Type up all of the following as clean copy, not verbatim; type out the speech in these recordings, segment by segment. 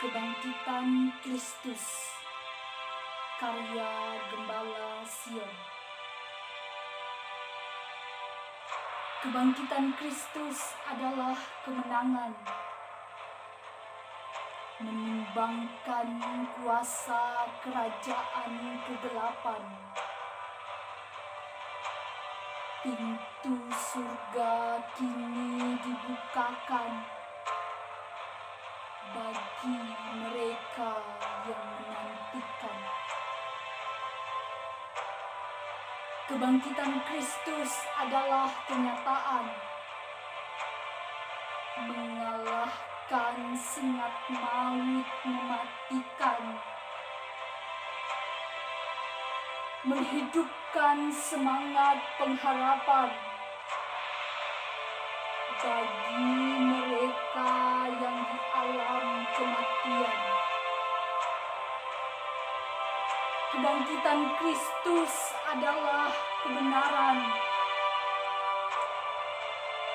Kebangkitan Kristus, karya Gembala Sion. Kebangkitan Kristus adalah kemenangan, menimbangkan kuasa kerajaan kegelapan. Pintu surga kini dibukakan bagi mereka yang menantikan. Kebangkitan Kristus adalah kenyataan, mengalahkan sengat maut mematikan, menghidupkan semangat pengharapan bagi mereka yang di alam kematian. Kebangkitan Kristus adalah kebenaran,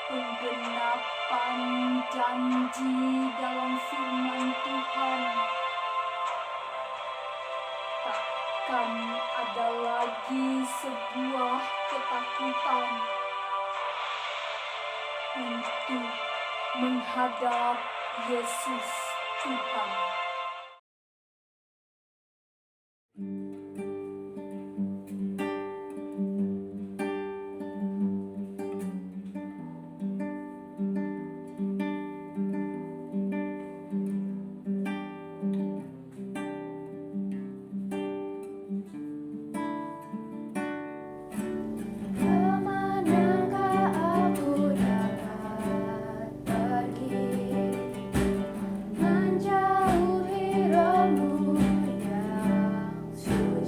penggenapan janji dalam firman Tuhan. Takkan ada lagi sebuah ketakutan untuk menghadap Yesus Tuhan. Menjauhi rambut yang suci.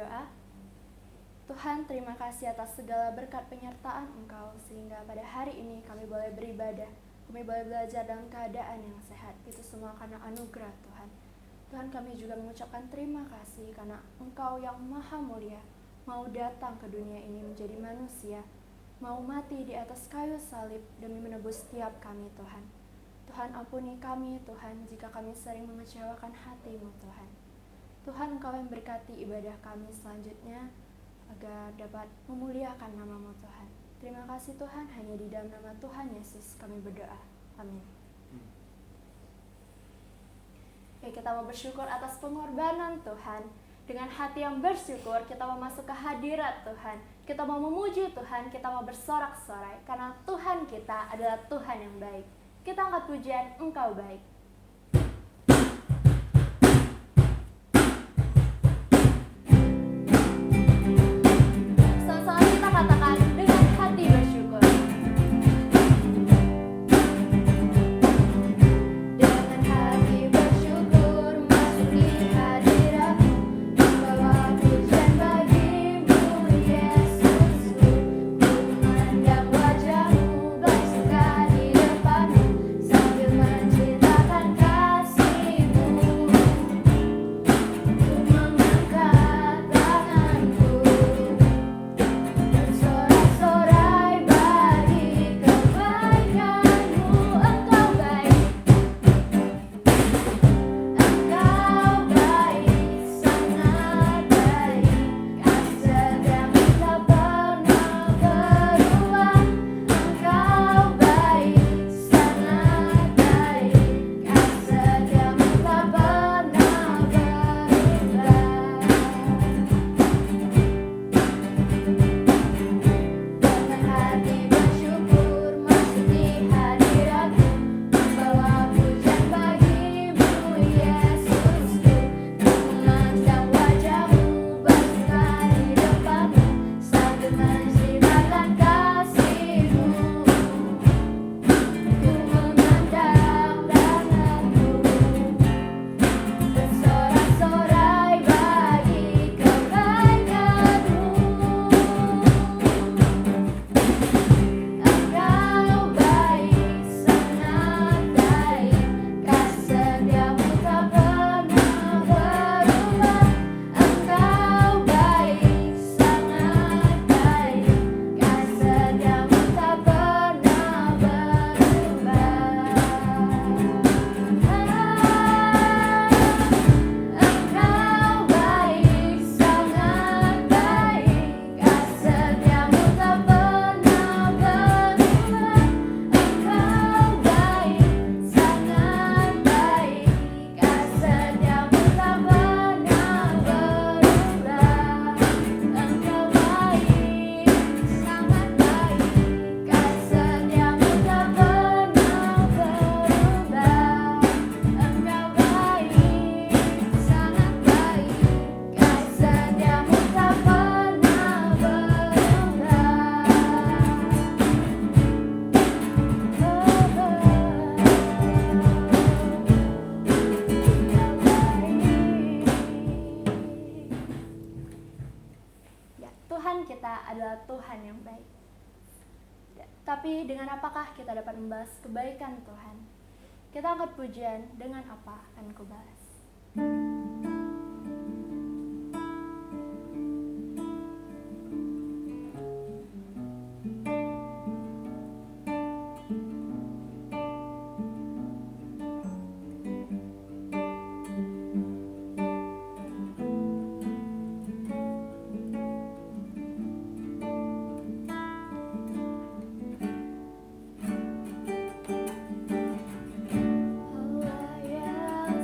berdoa. Tuhan, terima kasih atas segala berkat penyertaan Engkau, sehingga pada hari ini kami boleh beribadah, kami boleh belajar dalam keadaan yang sehat. Itu semua karena anugerah Tuhan. Tuhan, kami juga mengucapkan terima kasih karena Engkau yang maha mulia mau datang ke dunia ini menjadi manusia, mau mati di atas kayu salib demi menebus setiap kami Tuhan. Tuhan, ampuni kami Tuhan jika kami sering mengecewakan hati-Mu Tuhan. Tuhan, Engkau yang berkati ibadah kami selanjutnya agar dapat memuliakan nama-Mu Tuhan. Terima kasih Tuhan, hanya di dalam nama Tuhan Yesus kami berdoa. Amin. Oke, kita mau bersyukur atas pengorbanan Tuhan. Dengan hati yang bersyukur, kita mau masuk ke hadirat Tuhan. Kita mau memuji Tuhan, kita mau bersorak-sorai. Karena Tuhan kita adalah Tuhan yang baik. Kita angkat pujian, Engkau baik. Sama-sama kita katakan dengan hati bersyukur. Dengan hati bersyukur masuk di hadirat-Mu, membawa pujian bagi-Mu Yesusku. Ku memandang wajah-Mu, baik suka di depan-Mu, sambil menceritakan kasih-Mu. Ku mengangkat tanganku, bersorak-sorai bagi kebaikan-Mu. Engkau baik, Engkau baik, sangat baik. Kasih-Mu tak pernah berubah. Engkau baik, sangat baik. Kasih-Mu tak pernah berubah. Dengan hati bersyukur masuk di hadirat-Mu, membawa pujian bagi-Mu Yesusku. Ku memandang wajah-Mu, bersuka di depan-Mu, sambil menceritakan kasih-Mu. Ku memandang tangan-Mu, bersorak-sorai bagi kebaikan-Mu. Engkau baik, sangat baik. Kasih-Mu tak pernah berubah. Engkau baik, sangat baik. Kasih-Mu tak pernah berubah. Engkau baik, sangat baik. Kasih-Mu tak pernah berubah. Engkau baik, sangat baik. Kasih-Mu tak pernah berubah. Engkau baik, sangat baik. Kasih-Mu tak pernah berubah. Engkau baik, sangat baik. Kasih-Mu tak pernah berubah. Ya, Tuhan kita adalah Tuhan yang baik. Tapi dengan apakah kita dapat membalas kebaikan Tuhan? Kita angkat pujian, dengan apa akan Ku balas? Allah yang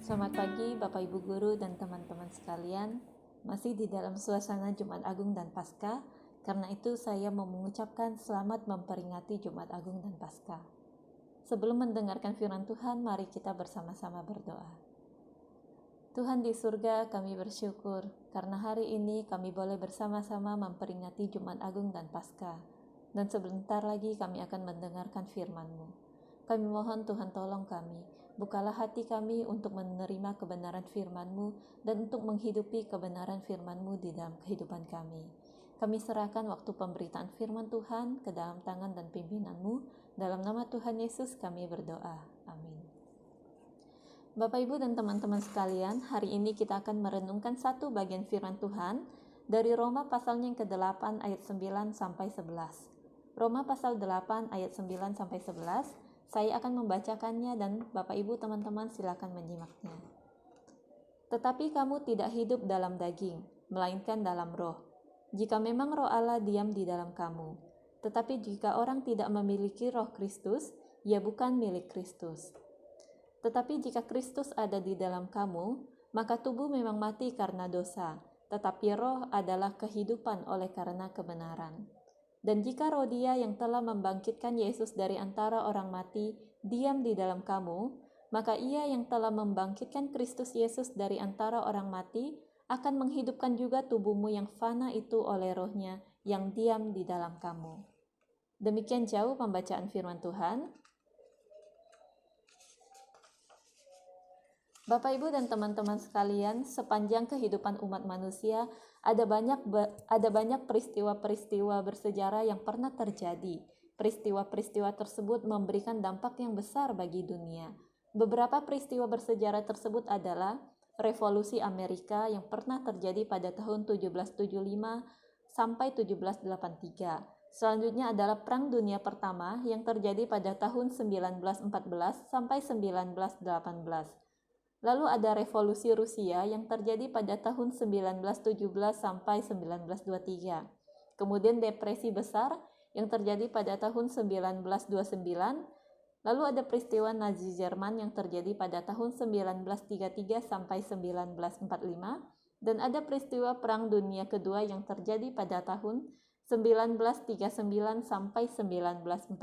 Selamat pagi Bapak Ibu Guru dan teman-teman sekalian. Masih di dalam suasana Jumat Agung dan Paskah, karena itu saya mau mengucapkan selamat memperingati Jumat Agung dan Paskah. Sebelum mendengarkan firman Tuhan, mari kita bersama-sama berdoa. Tuhan di surga, kami bersyukur karena hari ini kami boleh bersama-sama memperingati Jumat Agung dan Paskah. Dan sebentar lagi kami akan mendengarkan firman-Mu. Kami mohon Tuhan tolong kami, bukalah hati kami untuk menerima kebenaran firman-Mu dan untuk menghidupi kebenaran firman-Mu di dalam kehidupan kami. Kami serahkan waktu pemberitaan firman Tuhan ke dalam tangan dan pimpinan-Mu. Dalam nama Tuhan Yesus kami berdoa. Amin. Bapak, Ibu, dan teman-teman sekalian, hari ini kita akan merenungkan satu bagian firman Tuhan dari Roma pasalnya yang ke-8 ayat 9 sampai 11. Roma pasal 8 ayat 9 sampai 11. Saya akan membacakannya dan Bapak Ibu teman-teman silakan menyimaknya. Tetapi kamu tidak hidup dalam daging, melainkan dalam roh. Jika memang roh Allah diam di dalam kamu. Tetapi jika orang tidak memiliki roh Kristus, ia bukan milik Kristus. Tetapi jika Kristus ada di dalam kamu, maka tubuh memang mati karena dosa, tetapi roh adalah kehidupan oleh karena kebenaran. Dan jika roh Dia yang telah membangkitkan Yesus dari antara orang mati diam di dalam kamu, maka Ia yang telah membangkitkan Kristus Yesus dari antara orang mati akan menghidupkan juga tubuhmu yang fana itu oleh rohnya yang diam di dalam kamu. Demikian jauh pembacaan firman Tuhan. Bapak, Ibu, dan teman-teman sekalian, sepanjang kehidupan umat manusia, ada banyak peristiwa-peristiwa bersejarah yang pernah terjadi. Peristiwa-peristiwa tersebut memberikan dampak yang besar bagi dunia. Beberapa peristiwa bersejarah tersebut adalah Revolusi Amerika yang pernah terjadi pada tahun 1775 sampai 1783. Selanjutnya adalah Perang Dunia Pertama yang terjadi pada tahun 1914 sampai 1918. Lalu ada Revolusi Rusia yang terjadi pada tahun 1917 sampai 1923. Kemudian Depresi Besar yang terjadi pada tahun 1929. Lalu ada peristiwa Nazi Jerman yang terjadi pada tahun 1933 sampai 1945. Dan ada peristiwa Perang Dunia Kedua yang terjadi pada tahun 1939 sampai 1945.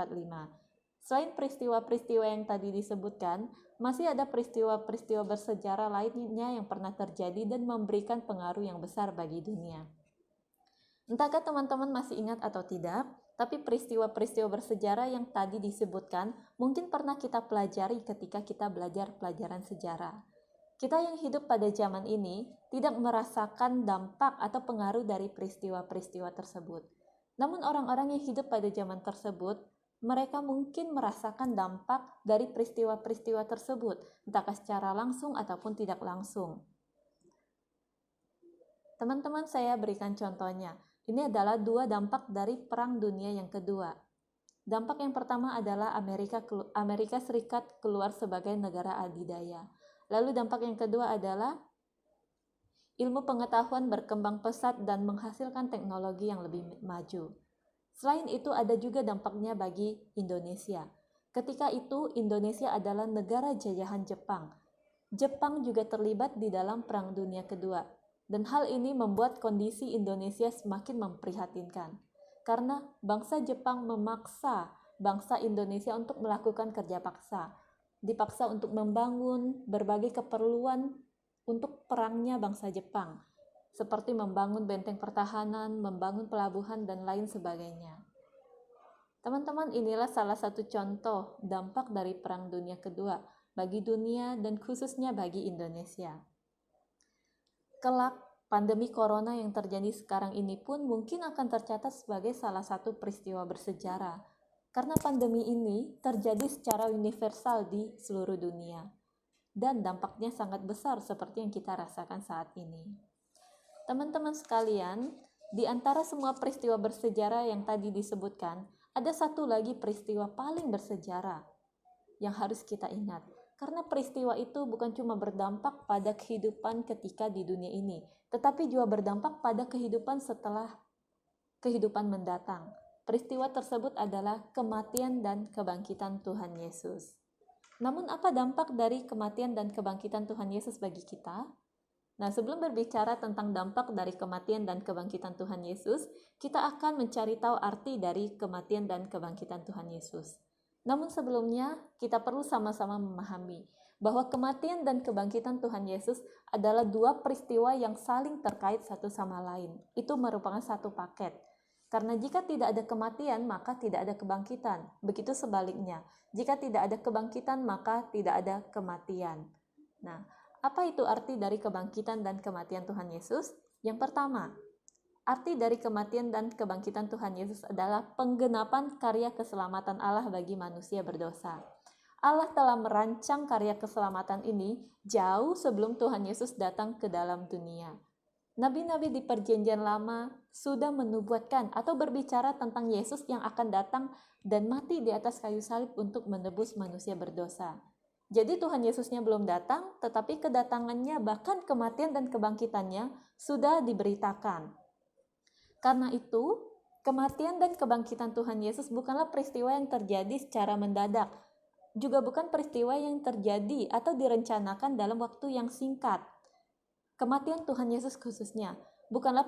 Selain peristiwa-peristiwa yang tadi disebutkan, masih ada peristiwa-peristiwa bersejarah lainnya yang pernah terjadi dan memberikan pengaruh yang besar bagi dunia. Entahkah teman-teman masih ingat atau tidak, tapi peristiwa-peristiwa bersejarah yang tadi disebutkan mungkin pernah kita pelajari ketika kita belajar pelajaran sejarah. Kita yang hidup pada zaman ini tidak merasakan dampak atau pengaruh dari peristiwa-peristiwa tersebut. Namun orang-orang yang hidup pada zaman tersebut, mereka mungkin merasakan dampak dari peristiwa-peristiwa tersebut, entahkah secara langsung ataupun tidak langsung. Teman-teman, saya berikan contohnya. Ini adalah 2 dampak dari Perang Dunia yang kedua. Dampak yang pertama adalah Amerika Serikat keluar sebagai negara adidaya. Lalu dampak yang kedua adalah ilmu pengetahuan berkembang pesat dan menghasilkan teknologi yang lebih maju. Selain itu ada juga dampaknya bagi Indonesia. Ketika itu Indonesia adalah negara jajahan Jepang. Jepang juga terlibat di dalam Perang Dunia Kedua. Dan hal ini membuat kondisi Indonesia semakin memprihatinkan. Karena bangsa Jepang memaksa bangsa Indonesia untuk melakukan kerja paksa. Dipaksa untuk membangun berbagai keperluan untuk perangnya bangsa Jepang. Seperti membangun benteng pertahanan, membangun pelabuhan, dan lain sebagainya. Teman-teman, inilah salah satu contoh dampak dari Perang Dunia Kedua bagi dunia dan khususnya bagi Indonesia. Kelak, pandemi corona yang terjadi sekarang ini pun mungkin akan tercatat sebagai salah satu peristiwa bersejarah. Karena pandemi ini terjadi secara universal di seluruh dunia. Dan dampaknya sangat besar seperti yang kita rasakan saat ini. Teman-teman sekalian, di antara semua peristiwa bersejarah yang tadi disebutkan, ada satu lagi peristiwa paling bersejarah yang harus kita ingat. Karena peristiwa itu bukan cuma berdampak pada kehidupan ketika di dunia ini, tetapi juga berdampak pada kehidupan setelah kehidupan mendatang. Peristiwa tersebut adalah kematian dan kebangkitan Tuhan Yesus. Namun apa dampak dari kematian dan kebangkitan Tuhan Yesus bagi kita? Nah, sebelum berbicara tentang dampak dari kematian dan kebangkitan Tuhan Yesus, kita akan mencari tahu arti dari kematian dan kebangkitan Tuhan Yesus. Namun sebelumnya, kita perlu sama-sama memahami bahwa kematian dan kebangkitan Tuhan Yesus adalah dua peristiwa yang saling terkait satu sama lain. Itu merupakan satu paket. Karena jika tidak ada kematian, maka tidak ada kebangkitan. Begitu sebaliknya, jika tidak ada kebangkitan, maka tidak ada kematian. Nah, apa itu arti dari kebangkitan dan kematian Tuhan Yesus? Yang pertama, arti dari kematian dan kebangkitan Tuhan Yesus adalah penggenapan karya keselamatan Allah bagi manusia berdosa. Allah telah merancang karya keselamatan ini jauh sebelum Tuhan Yesus datang ke dalam dunia. Nabi-nabi di Perjanjian Lama sudah menubuatkan atau berbicara tentang Yesus yang akan datang dan mati di atas kayu salib untuk menebus manusia berdosa. Jadi Tuhan Yesusnya belum datang, tetapi kedatangannya bahkan kematian dan kebangkitannya sudah diberitakan. Karena itu, kematian dan kebangkitan Tuhan Yesus bukanlah peristiwa yang terjadi secara mendadak, juga bukan peristiwa yang terjadi atau direncanakan dalam waktu yang singkat. Kematian Tuhan Yesus khususnya bukanlah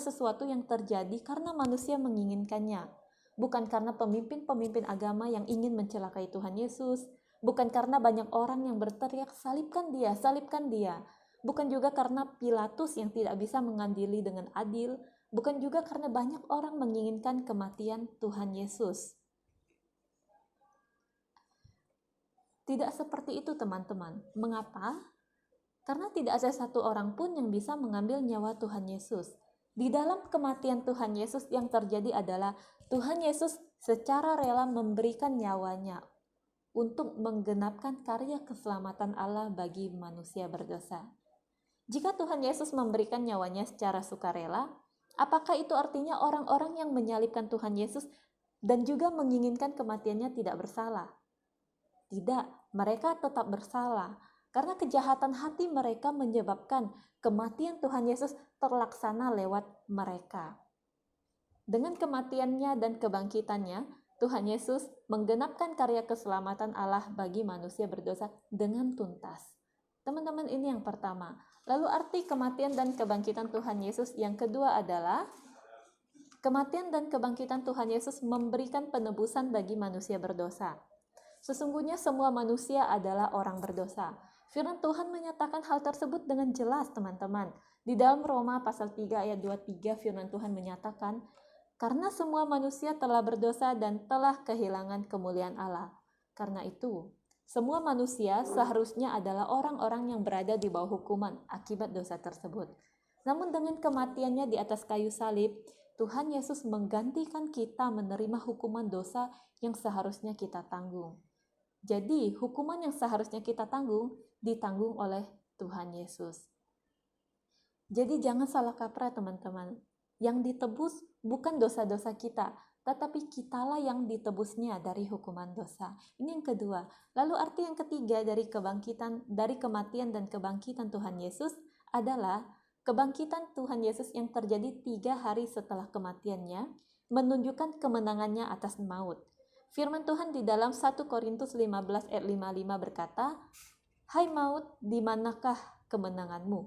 sesuatu yang terjadi karena manusia menginginkannya, bukan karena pemimpin-pemimpin agama yang ingin mencelakai Tuhan Yesus, bukan karena banyak orang yang berteriak, salibkan dia, salibkan dia. Bukan juga karena Pilatus yang tidak bisa mengadili dengan adil. Bukan juga karena banyak orang menginginkan kematian Tuhan Yesus. Tidak seperti itu, teman-teman. Mengapa? Karena tidak ada satu orang pun yang bisa mengambil nyawa Tuhan Yesus. Di dalam kematian Tuhan Yesus yang terjadi adalah Tuhan Yesus secara rela memberikan nyawanya untuk menggenapkan karya keselamatan Allah bagi manusia berdosa. Jika Tuhan Yesus memberikan nyawanya secara sukarela, apakah itu artinya orang-orang yang menyalibkan Tuhan Yesus dan juga menginginkan kematiannya tidak bersalah? Tidak, mereka tetap bersalah karena kejahatan hati mereka menyebabkan kematian Tuhan Yesus terlaksana lewat mereka. Dengan kematiannya dan kebangkitannya, Tuhan Yesus menggenapkan karya keselamatan Allah bagi manusia berdosa dengan tuntas. Teman-teman, ini yang pertama. Lalu arti kematian dan kebangkitan Tuhan Yesus yang kedua adalah kematian dan kebangkitan Tuhan Yesus memberikan penebusan bagi manusia berdosa. Sesungguhnya semua manusia adalah orang berdosa. Firman Tuhan menyatakan hal tersebut dengan jelas, teman-teman. Di dalam Roma pasal 3 ayat 23 firman Tuhan menyatakan, karena semua manusia telah berdosa dan telah kehilangan kemuliaan Allah. Karena itu, semua manusia seharusnya adalah orang-orang yang berada di bawah hukuman akibat dosa tersebut. Namun dengan kematiannya di atas kayu salib, Tuhan Yesus menggantikan kita menerima hukuman dosa yang seharusnya kita tanggung. Jadi, hukuman yang seharusnya kita tanggung, ditanggung oleh Tuhan Yesus. Jadi jangan salah kaprah, teman-teman. Yang ditebus bukan dosa-dosa kita, tetapi kitalah yang ditebusnya dari hukuman dosa. Ini yang kedua. Lalu arti yang ketiga dari kematian dan kebangkitan Tuhan Yesus adalah kebangkitan Tuhan Yesus yang terjadi 3 hari setelah kematiannya, menunjukkan kemenangannya atas maut. Firman Tuhan di dalam 1 Korintus 15 ayat 55 berkata, "Hai maut, di manakah kemenanganmu?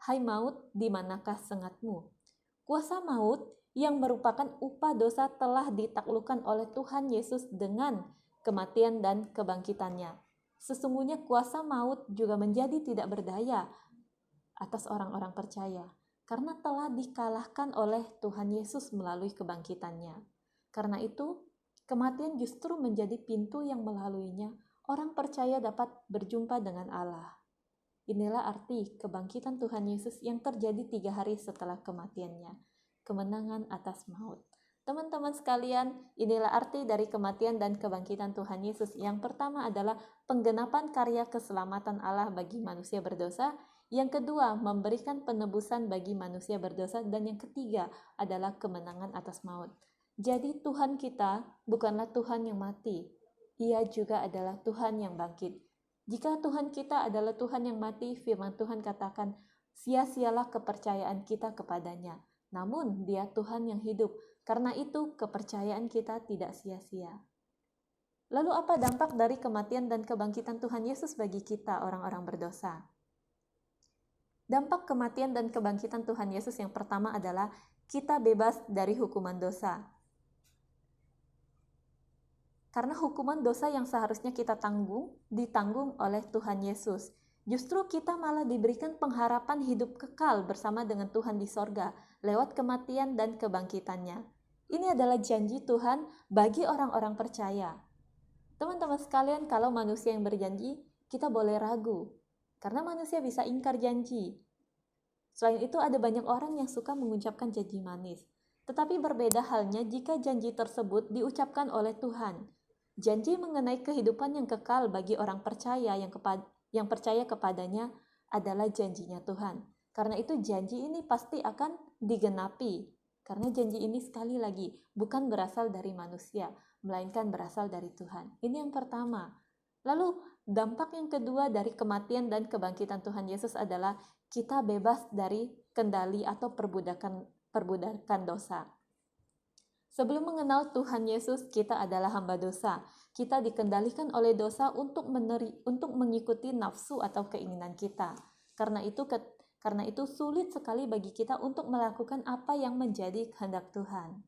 Hai maut, di manakah sengatmu?" Kuasa maut yang merupakan upah dosa telah ditaklukkan oleh Tuhan Yesus dengan kematian dan kebangkitannya. Sesungguhnya kuasa maut juga menjadi tidak berdaya atas orang-orang percaya, karena telah dikalahkan oleh Tuhan Yesus melalui kebangkitannya. Karena itu, kematian justru menjadi pintu yang melaluinya orang percaya dapat berjumpa dengan Allah. Inilah arti kebangkitan Tuhan Yesus yang terjadi 3 hari setelah kematiannya, kemenangan atas maut. Teman-teman sekalian, inilah arti dari kematian dan kebangkitan Tuhan Yesus. Yang pertama adalah penggenapan karya keselamatan Allah bagi manusia berdosa. Yang kedua, memberikan penebusan bagi manusia berdosa. Dan yang ketiga adalah kemenangan atas maut. Jadi Tuhan kita bukanlah Tuhan yang mati, Ia juga adalah Tuhan yang bangkit. Jika Tuhan kita adalah Tuhan yang mati, firman Tuhan katakan, sia-sialah kepercayaan kita kepadanya. Namun Dia Tuhan yang hidup, karena itu kepercayaan kita tidak sia-sia. Lalu apa dampak dari kematian dan kebangkitan Tuhan Yesus bagi kita orang-orang berdosa? Dampak kematian dan kebangkitan Tuhan Yesus yang pertama adalah kita bebas dari hukuman dosa. Karena hukuman dosa yang seharusnya kita tanggung, ditanggung oleh Tuhan Yesus. Justru kita malah diberikan pengharapan hidup kekal bersama dengan Tuhan di sorga lewat kematian dan kebangkitannya. Ini adalah janji Tuhan bagi orang-orang percaya. Teman-teman sekalian, kalau manusia yang berjanji, kita boleh ragu. Karena manusia bisa ingkar janji. Selain itu, ada banyak orang yang suka mengucapkan janji manis. Tetapi berbeda halnya jika janji tersebut diucapkan oleh Tuhan. Janji mengenai kehidupan yang kekal bagi orang percaya yang percaya kepadanya adalah janjinya Tuhan. Karena itu janji ini pasti akan digenapi. Karena janji ini sekali lagi bukan berasal dari manusia, melainkan berasal dari Tuhan. Ini yang pertama. Lalu dampak yang kedua dari kematian dan kebangkitan Tuhan Yesus adalah kita bebas dari kendali atau perbudakan dosa. Sebelum mengenal Tuhan Yesus, kita adalah hamba dosa. Kita dikendalikan oleh dosa untuk mengikuti nafsu atau keinginan kita. Karena itu sulit sekali bagi kita untuk melakukan apa yang menjadi kehendak Tuhan.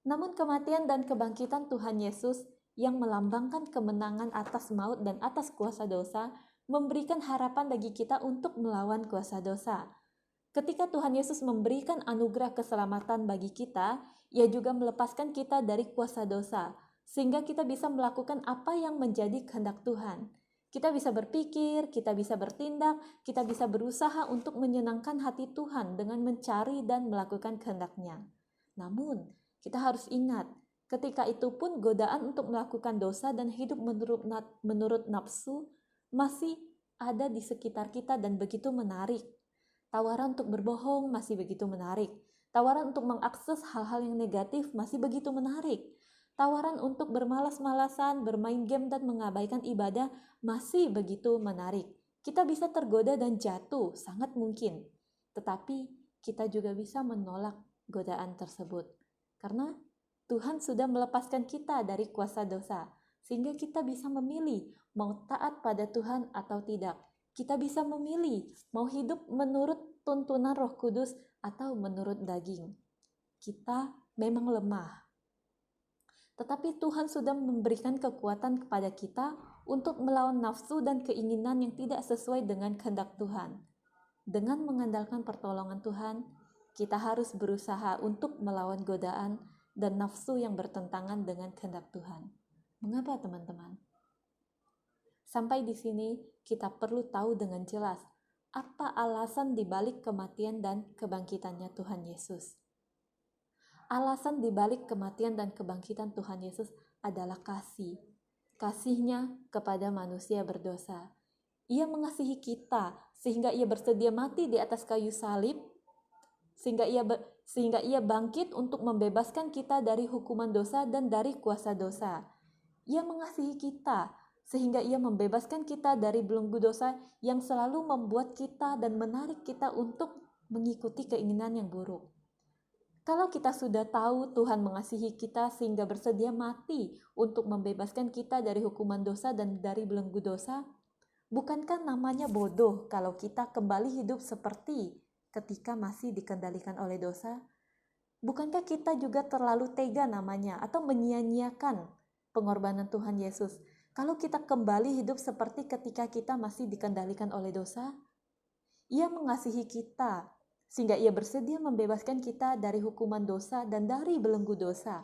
Namun kematian dan kebangkitan Tuhan Yesus yang melambangkan kemenangan atas maut dan atas kuasa dosa memberikan harapan bagi kita untuk melawan kuasa dosa. Ketika Tuhan Yesus memberikan anugerah keselamatan bagi kita, Ia juga melepaskan kita dari kuasa dosa, sehingga kita bisa melakukan apa yang menjadi kehendak Tuhan. Kita bisa berpikir, kita bisa bertindak, kita bisa berusaha untuk menyenangkan hati Tuhan dengan mencari dan melakukan kehendak-Nya. Namun, kita harus ingat, ketika itu pun godaan untuk melakukan dosa dan hidup menurut nafsu masih ada di sekitar kita dan begitu menarik. Tawaran untuk berbohong masih begitu menarik. Tawaran untuk mengakses hal-hal yang negatif masih begitu menarik. Tawaran untuk bermalas-malasan, bermain game dan mengabaikan ibadah masih begitu menarik. Kita bisa tergoda dan jatuh, sangat mungkin. Tetapi kita juga bisa menolak godaan tersebut. Karena Tuhan sudah melepaskan kita dari kuasa dosa, sehingga kita bisa memilih mau taat pada Tuhan atau tidak. Kita bisa memilih mau hidup menurut tuntunan Roh Kudus atau menurut daging. Kita memang lemah. Tetapi Tuhan sudah memberikan kekuatan kepada kita untuk melawan nafsu dan keinginan yang tidak sesuai dengan kehendak Tuhan. Dengan mengandalkan pertolongan Tuhan, kita harus berusaha untuk melawan godaan dan nafsu yang bertentangan dengan kehendak Tuhan. Mengapa, teman-teman? Sampai di sini kita perlu tahu dengan jelas apa alasan dibalik kematian dan kebangkitannya Tuhan Yesus. Alasan dibalik kematian dan kebangkitan Tuhan Yesus adalah kasih. Kasih-Nya kepada manusia berdosa. Ia mengasihi kita sehingga Ia bersedia mati di atas kayu salib, sehingga Ia bangkit untuk membebaskan kita dari hukuman dosa dan dari kuasa dosa. Ia mengasihi kita sehingga Ia membebaskan kita dari belenggu dosa yang selalu membuat kita dan menarik kita untuk mengikuti keinginan yang buruk. Kalau kita sudah tahu Tuhan mengasihi kita sehingga bersedia mati untuk membebaskan kita dari hukuman dosa dan dari belenggu dosa, bukankah namanya bodoh kalau kita kembali hidup seperti ketika masih dikendalikan oleh dosa? Bukankah kita juga terlalu tega namanya atau menyia-nyiakan pengorbanan Tuhan Yesus kalau kita kembali hidup seperti ketika kita masih dikendalikan oleh dosa? Ia mengasihi kita sehingga Ia bersedia membebaskan kita dari hukuman dosa dan dari belenggu dosa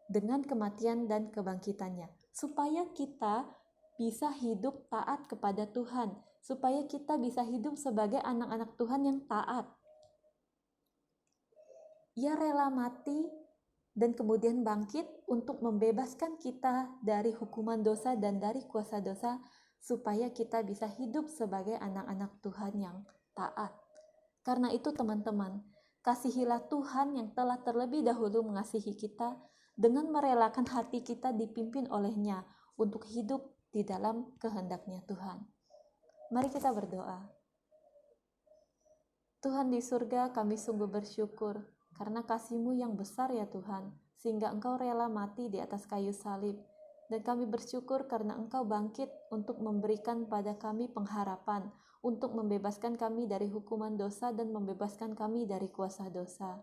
dengan kematian dan kebangkitannya, supaya kita bisa hidup taat kepada Tuhan, supaya kita bisa hidup sebagai anak-anak Tuhan yang taat. Ia rela mati dan kemudian bangkit untuk membebaskan kita dari hukuman dosa dan dari kuasa dosa, supaya kita bisa hidup sebagai anak-anak Tuhan yang taat. Karena itu teman-teman, kasihilah Tuhan yang telah terlebih dahulu mengasihi kita dengan merelakan hati kita dipimpin oleh-Nya untuk hidup di dalam kehendak-Nya Tuhan. Mari kita berdoa. Tuhan di surga, kami sungguh bersyukur karena kasih-Mu yang besar ya Tuhan, sehingga Engkau rela mati di atas kayu salib, Dan kami bersyukur karena Engkau bangkit untuk memberikan pada kami pengharapan, untuk membebaskan kami dari hukuman dosa dan membebaskan kami dari kuasa dosa.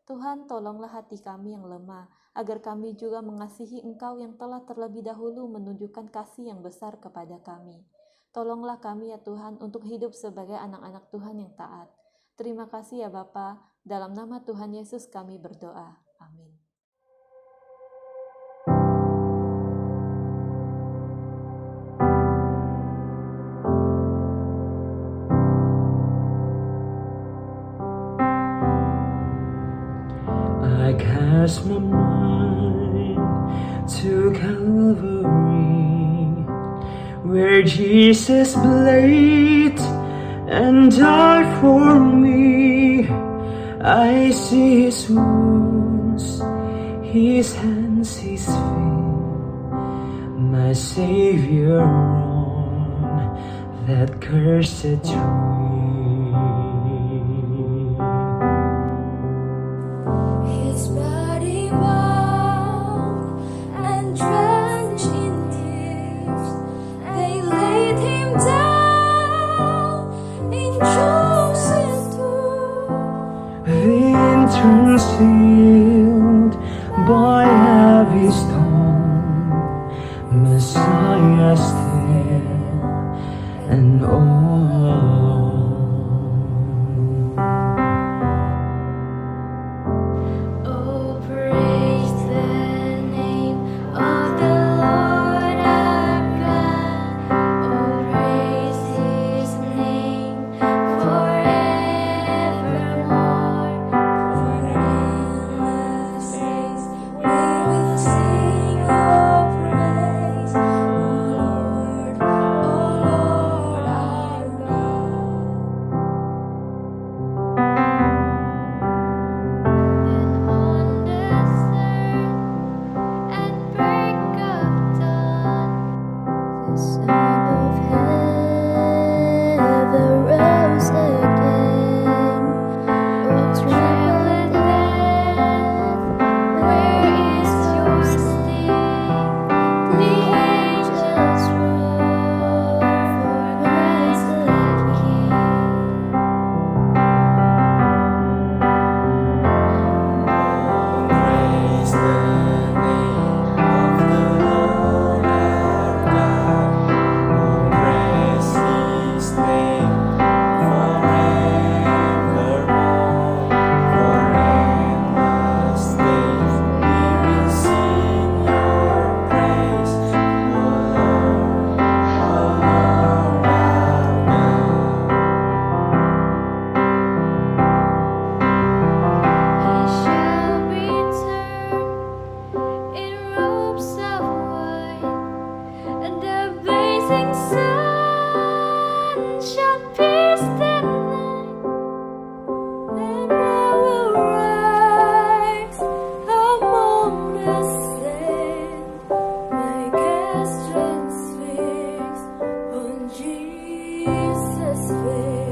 Tuhan, tolonglah hati kami yang lemah, agar kami juga mengasihi Engkau yang telah terlebih dahulu menunjukkan kasih yang besar kepada kami. Tolonglah kami ya Tuhan untuk hidup sebagai anak-anak Tuhan yang taat. Terima kasih ya Bapa, dalam nama Tuhan Yesus kami berdoa. Amin. I cast my mind to Calvary, where Jesus bled and died for me. I see his wounds, his hands, his feet, my Savior on that cursed tree. His body bound and drenched in tears, they laid him down in Joseph's tomb. The entrance sealed by heavy stone, Messiah still and all alone. Oh, praise the name of the Lord our God. Oh, praise his name forevermore. For endless days we will sing your praise, O Lord our God. Then on the third at break of dawn, the Son of Heaven rose again. O trembling death, where is your sting? The angels roar for Christ the King. Praise the name of the Lord our God. Oh, praise his name forevermore. For endless days we will sing your praise, O Lord our God. He shall return in robes of white, and the blazing sun shall pierce the night. And I will rise among the slain, my gaze transfixed on Jesus' face.